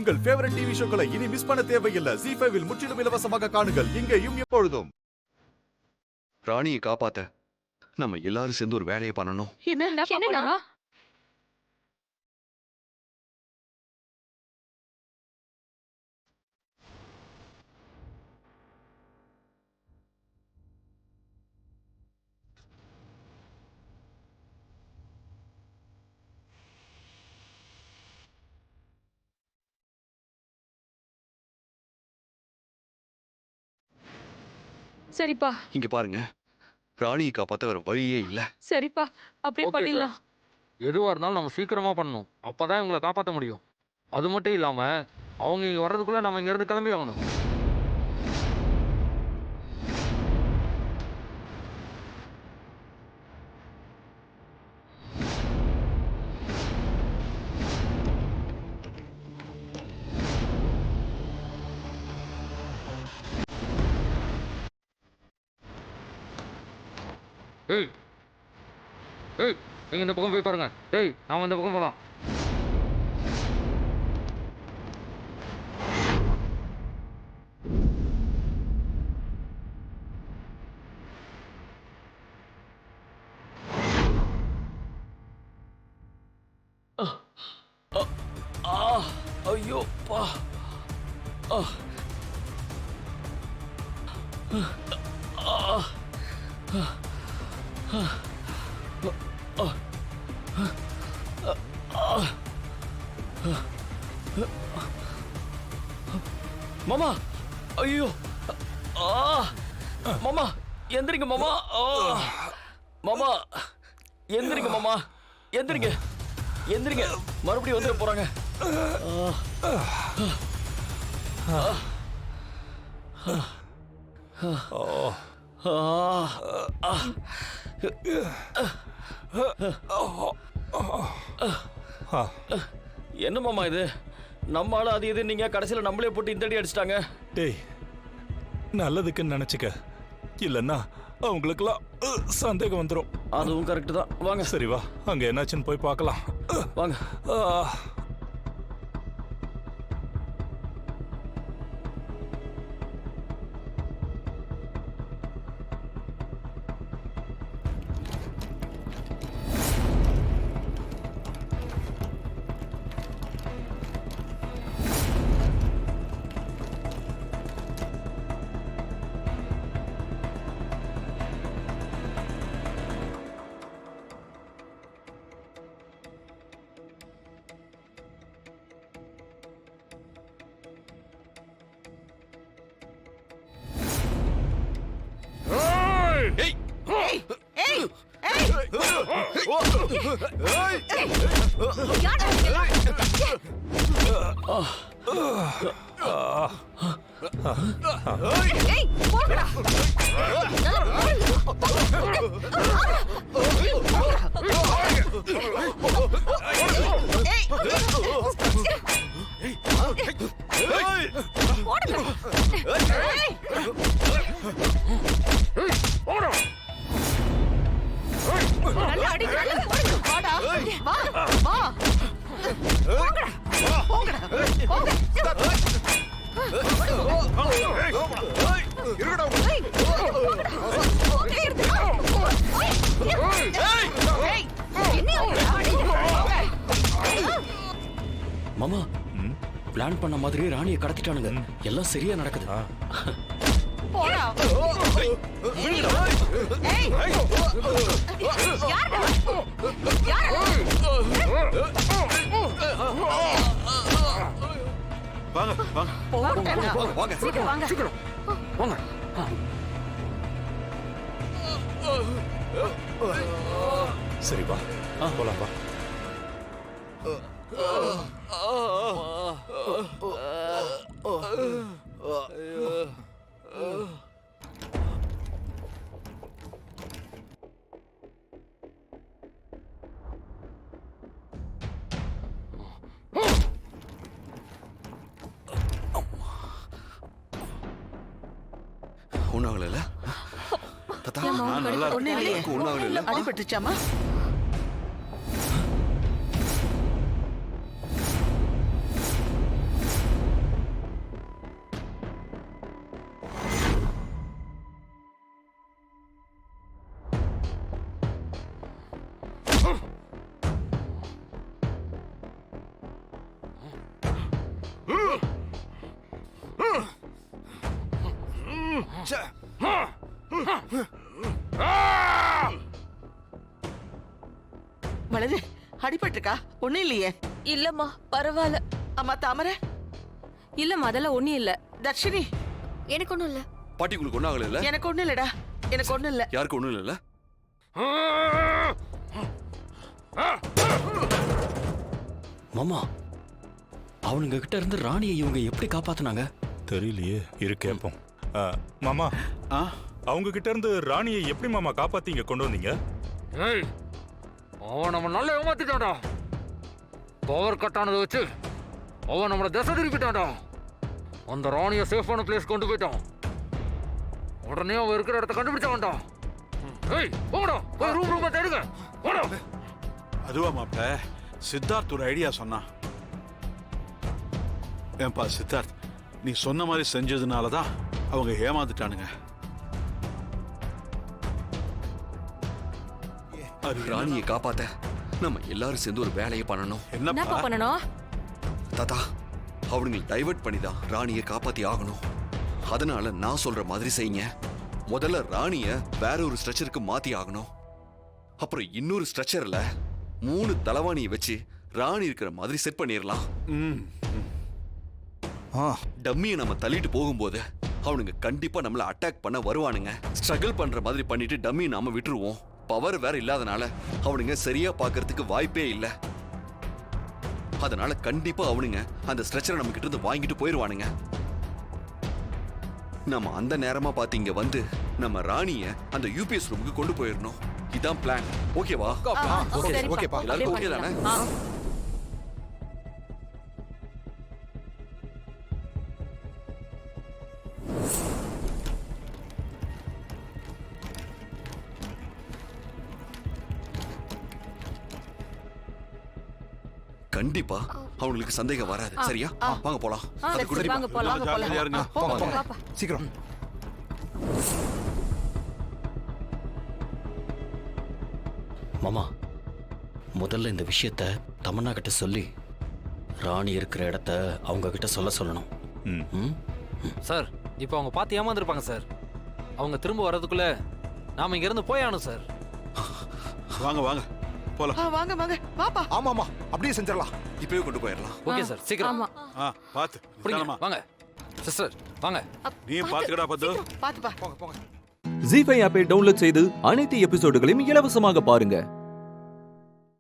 உங்கள் favourite TV ஷோக்களை இனி miss பண்ண தேவையில்லை. ZEE5 இல் முற்றிலும் இலவசமாக காணுங்கள். இங்கேயும் எப்பொழுதும். ராணியை காப்பாத்த நம்ம எல்லாரும் சேர்ந்து ஒரு வேலையை பண்ணணும். என்னடா? சரிப்பா. இங்க பாருங்க, ராணியை காப்பாத்த வேற வழியே இல்ல. சரிப்பா, அப்படியே பண்ணிடலாம். எதுவா இருந்தாலும் நம்ம சீக்கிரமா பண்ணணும். அப்பதான் இவங்களை காப்பாற்ற முடியும். அது மட்டும் இல்லாம அவங்க இங்க வர்றதுக்குள்ள நம்ம இங்க இருந்து கிளம்பி ஆகணும். ஏய் ஏய், நீங்க இந்த பக்கம் போய் பாருங்க. டேய், நாம இந்த பக்கம் போலாம். ஐயோ பா. மாமா, ஐயோ. மாமா எந்திரிங்க மாமா. மாமா எந்திரிங்க மாமா, எந்திரிங்க எந்திரிங்க, மறுபடியும் வந்துட போறாங்க. என்ன மாமா இது? நம்ம ஆளு அது இது, நீங்க கடைசியில நம்மளே போட்டு இந்த அடி அடிச்சிட்டாங்க. டேய், நல்லதுக்குன்னு நினைச்சுக்க, இல்லன்னா அவங்களுக்குலாம் சந்தேகம் வந்துடும். அதுவும் கரெக்ட் தான். வாங்க. சரி வா, அங்க என்னாச்சுன்னு போய் பார்க்கலாம். வாங்க. மாமா, பிளான் பண்ண மாதிரி ராணியை கடத்திட்டானுங்க. எல்லாம் சரியா நடக்குது. சரி வா, போலாம் வா. ஒன்னாகல அடிபட்டுச்சாமா? மலரு அடிபட்டிருக்கா? ஒண்ணும் இல்லையே. இல்லம்மா பரவாயில்ல. அம்மா தாமரை, இல்லம்மா அதெல்லாம் ஒண்ணும் இல்ல. தர்ஷினி, எனக்கு ஒண்ணும் இல்ல. பாட்டிங்களுக்கு ஒன்றும் ஆகல இல்ல? எனக்கு ஒண்ணும் இல்லடா, எனக்கு ஒண்ணும் இல்ல. யாருக்கு ஒன்றும் இல்லைல்ல? மாமா அவனுங்க கிட்ட இருந்து ராணியை இவங்க எப்படி காப்பாத்துனாங்க? தெரியலையே, இரு கேட்போம். மாமா, அவங்க கிட்ட இருந்து ராணியை எப்படி மாமா காப்பாத்தி இங்க கொண்டு வந்தீங்க? ஏய், அவன் நம்ம நல்லா ஏமாத்திட்டான்டா. பவர் கட் ஆனதை வச்சு அவன் நம்மளை திசை திருப்பிட்டான்டா. அந்த ராணியை சேஃபான பிளேஸ் கொண்டு போயிட்டான். உடனே அவன் இருக்கிற இடத்த கண்டுபிடிச்சான்டா. ஏய், போடா, போய் ரூம் தேடுங்க. போடா. அதுவா மாப்ள, சித்தார்த் ஒரு ஐடியா சொன்னான். ஏன்பா சித்தார்த், நீ சொன்ன மாதிரி செஞ்சதுனால தான் அவங்க ஏமாந்துட்டானுங்க. ராணியை காப்பாத்த நம்ம எல்லாரும் சேர்ந்து ஒரு வேலையை பண்ணணும். என்னப்பா பண்ணணும்? தாத்தா, அவனுங்களை டைவர்ட் பண்ணி தான் ராணியை காப்பாத்தி ஆகணும். அதனால நான் சொல்ற மாதிரி செய்யுங்க. முதல்ல ராணிய வேற ஒரு ஸ்ட்ரெச்சருக்கு மாத்தி ஆகணும். அப்புறம் இன்னொரு ஸ்ட்ரெச்சர்ல 3 தலைவாணியை வச்சு ராணி இருக்கிற மாதிரி செட் பண்ணிடலாம். டம்மியை நம்ம தள்ளிட்டு போகும்போது அவனுங்க கண்டிப்பா நம்மள அட்டாக் பண்ண வருவானுங்க. ஸ்ட்ரகிள் பண்ற மாதிரி பண்ணிட்டு டம்மியை நாம விட்டுருவோம். பவர் வேற இல்லாதனால அவனுங்க சரியா பாக்குறதுக்கு வாய்ப்பே இல்லை. அதனால கண்டிப்பா அவனுங்க அந்த ஸ்ட்ரெச்சரை நம்ம கிட்ட இருந்து வாங்கிட்டு போயிருவானுங்க. நம்ம அந்த நேரமா பார்த்து இங்க வந்து நம்ம ராணிய அந்த யூபிஎஸ் ரூமுக்கு கொண்டு போயிடணும். இதான் பிளான். ஓகேவா? சரிப்பா. எல்லாருக்கும் ஓகே தானே? கண்டிப்பா அவங்களுக்கு சந்தேகம் வராது. சரியா? வாங்க போலாம். சரி, வாங்க போலாம். ஜாக்கிரதையா இருங்க. வாப்பா. சீக்கிரம். மாமா முதல்ல இந்த விஷயத்த தமன்னா கிட்ட சொல்லி ராணி இருக்கிற இடத்த அவங்க கிட்ட சொல்ல சொல்லணும். ம்? சார், இப்போ அவங்க பார்த்து ஏமாந்துருப்பாங்க சார். அவங்க திரும்ப வர்றதுக்குள்ள நாம இங்க இருந்து போயாகணும் சார். வாங்க வாங்க போலாம். வாங்க வாங்க, வாப்பா. ஆமாமா, அப்படியே செஞ்சிடலாம். இப்பவே கொண்டு போயிடலாம். ஓகே சார், சீக்கிரம் ஆமா. பாத்து புடிங்க. வாங்க சிஸ்டர், வாங்க. நீ பாத்துக்கடா பத்து. பாத்துப்பா. போங்க போங்க. ஜீ5 ஆப்பை டவுன்லோட் செய்து அனைத்து எபிசோடுகளையும் இலவசமாக பாருங்க.